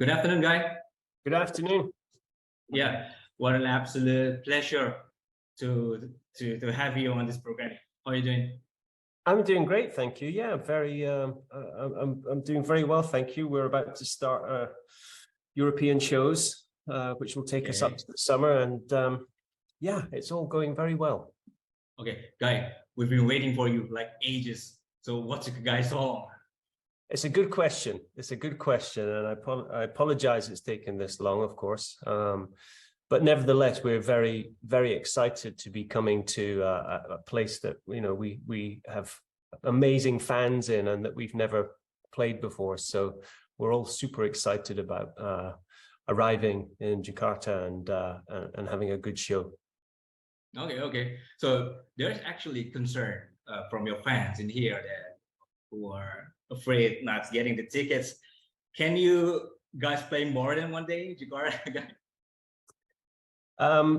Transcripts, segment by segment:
Good afternoon, guy. Good afternoon. Yeah, what an absolute pleasure to have you on this program. How are you doing? I'm doing great, thank you. Yeah, I'm doing very well, thank you. We're about to start European shows, which will take us up to the summer, and yeah, it's all going very well. Okay, guy, we've been waiting for you like ages. So what's it, guy, so long? It's a good question. It's a good question, and I apologize it's taken this long, of course. But nevertheless, we're very, very excited to be coming to a place that we have amazing fans in, and that we've never played before. So we're all super excited about arriving in Jakarta and having a good show. Okay. So there's actually concern from your fans in here that who are afraid not getting the tickets. Can you guys play more than one day in Jakarta?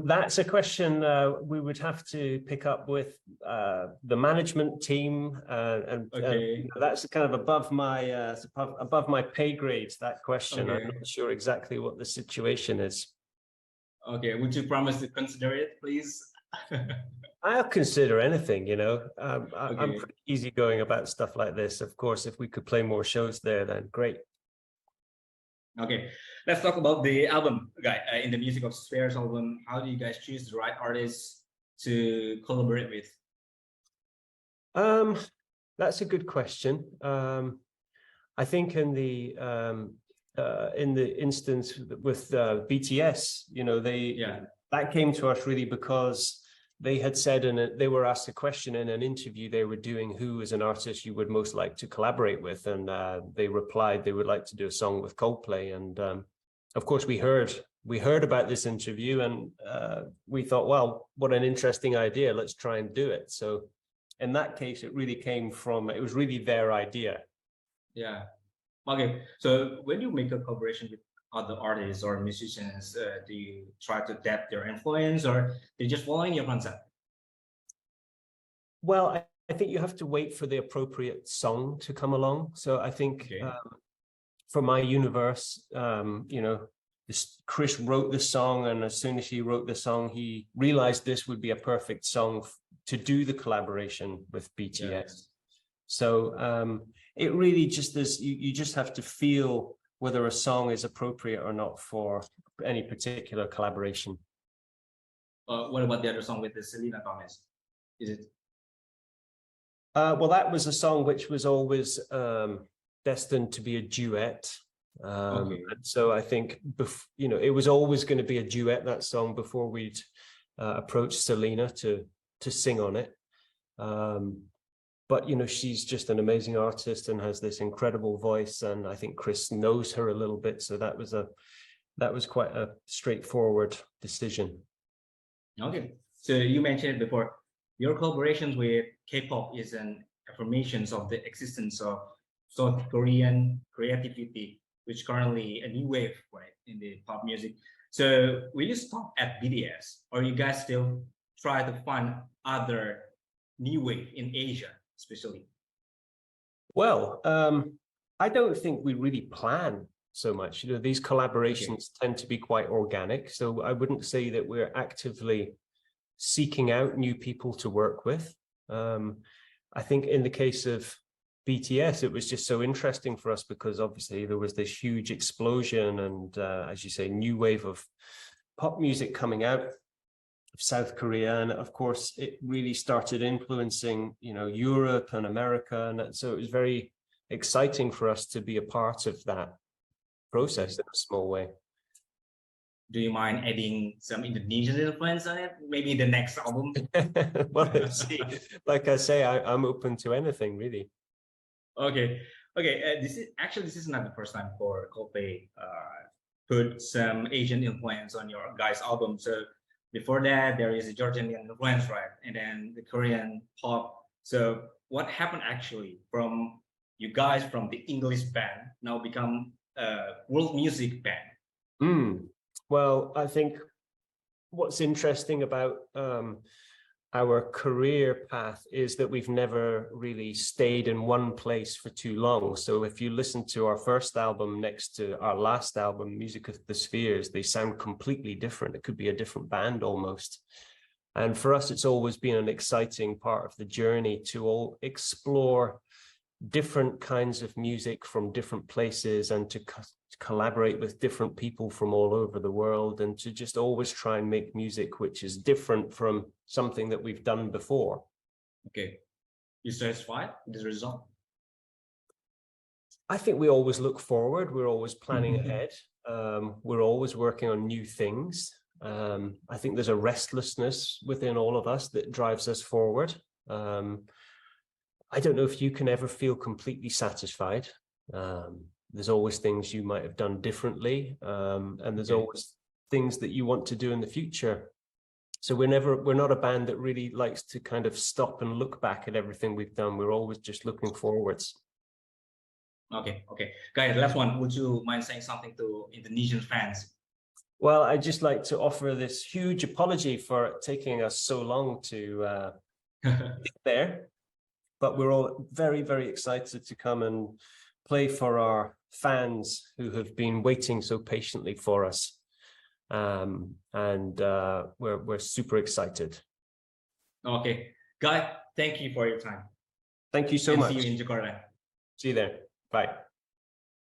That's a question we would have to pick up with the management team, and that's kind of above my pay grade. That question, I'm not sure exactly what the situation is. Okay, would you promise to consider it, please? I'll consider anything. I'm pretty easygoing about stuff like this. Of course, if we could play more shows there, then great. Okay, let's talk about the album, guy. In the Music of Spheres album, how do you guys choose the right artists to collaborate with? That's a good question. I think in the instance with BTS, that came to us really because they had said they were asked a question in an interview they were doing, who is an artist you would most like to collaborate with? And they replied they would like to do a song with Coldplay. And of course, we heard about this interview, and we thought, well, what an interesting idea. Let's try and do it. So in that case, it was really their idea. Yeah. Okay. So when you make a collaboration with other artists or musicians, do you try to adapt their influence, or they're just following your concept? Well, I think you have to wait for the appropriate song to come along. So I think for my universe, Chris wrote the song, and as soon as he wrote the song, he realized this would be a perfect song to do the collaboration with BTS. Yeah. So it really just is, you just have to feel whether a song is appropriate or not for any particular collaboration. What about the other song with the Selena Gomez? Is it? Well, that was a song which was always destined to be a duet. So I think, it was always going to be a duet, that song, before we'd approach Selena to sing on it. But, she's just an amazing artist and has this incredible voice. And I think Chris knows her a little bit. So that was quite a straightforward decision. Okay. So you mentioned it before, your collaborations with K-pop is an affirmation of the existence of South Korean creativity, which currently a new wave, right, in the pop music. So will you stop at BTS, or you guys still try to find other new wave in Asia? Especially? Well, I don't think we really plan so much. These collaborations tend to be quite organic. So I wouldn't say that we're actively seeking out new people to work with. I think in the case of BTS, it was just so interesting for us because obviously there was this huge explosion and, as you say, new wave of pop music coming out of South Korea, and of course it really started influencing Europe and America, and so it was very exciting for us to be a part of that process in a small way. Do you mind adding some Indonesian influence on it, maybe the next album? Well, let's see. Like I say, I'm open to anything really. Okay. This is not the first time for Coldplay put some Asian influence on your guys' album. So before that, there is a Georgian influence, right? And then the Korean pop. So what happened actually from you guys from the English band now become a world music band? Well, I think what's interesting about our career path is that we've never really stayed in one place for too long. So if you listen to our first album next to our last album, Music of the Spheres, they sound completely different. It could be a different band almost. And for us, it's always been an exciting part of the journey to all explore different kinds of music from different places and to collaborate with different people from all over the world, and to just always try and make music which is different from something that we've done before. Okay. You satisfied with the result? I think we always look forward. We're always planning ahead. We're always working on new things. I think there's a restlessness within all of us that drives us forward. I don't know if you can ever feel completely satisfied. There's always things you might have done differently, and there's always things that you want to do in the future. So we're not a band that really likes to kind of stop and look back at everything we've done. We're always just looking forwards. Okay. Guys, last one. Would you mind saying something to Indonesian fans? Well, I'd just like to offer this huge apology for it taking us so long to get there. But we're all very, very excited to come and play for our fans who have been waiting so patiently for us. We're super excited. Okay. Guy, thank you for your time. Thank you so much. See you in Jakarta. See you there. Bye.